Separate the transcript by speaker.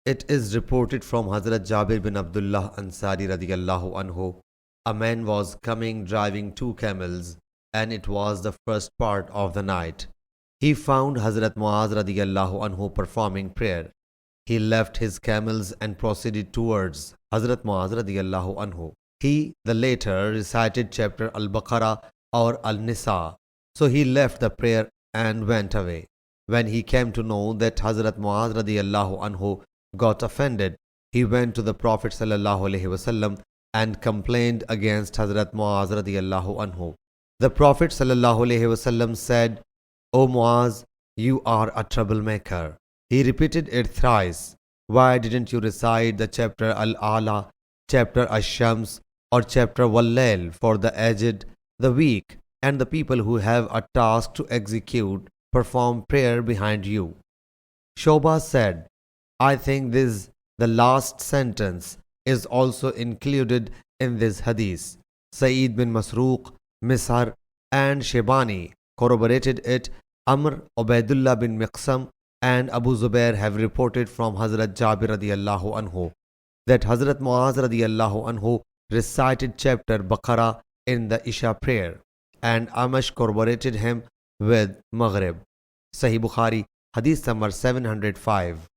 Speaker 1: It is reported from Hazrat Jabir bin Abdullah Ansari radiyallahu anhu, a man was coming driving two camels, and it was the first part of the night. He found Hazrat Muaz radiyallahu anhu performing prayer. He left his camels and proceeded towards Hazrat Muaz radiyallahu anhu. He, the later, recited chapter Al-Baqarah or Al-Nisa. So he left the prayer and went away. When he came to know that Hazrat Muaz radiyallahu anhu got offended, he went to the Prophet sallallahu alaihi wasallam and complained against Hazrat Muaz radiyallahu anhu. The Prophet sallallahu alaihi wasallam said, "O Muaz, you are a troublemaker." He repeated it thrice. Why didn't you recite the chapter Al-Ala, chapter Ash-Shams, or chapter Wal-Layl for the aged, the weak, and the people who have a task to execute, perform prayer behind you? Shoba said, I think this, the last sentence, is also included in this hadith. Saeed bin Masruq, Misar, and Shebani corroborated it. Amr, Ubaidullah bin Miqsam, and Abu Zubair have reported from Hazrat Jabir radiyallahu anhu that Hazrat Muaz radiyallahu anhu recited chapter Baqarah in the Isha prayer, and Amash corroborated him with Maghrib. Sahih Bukhari, Hadith number 705.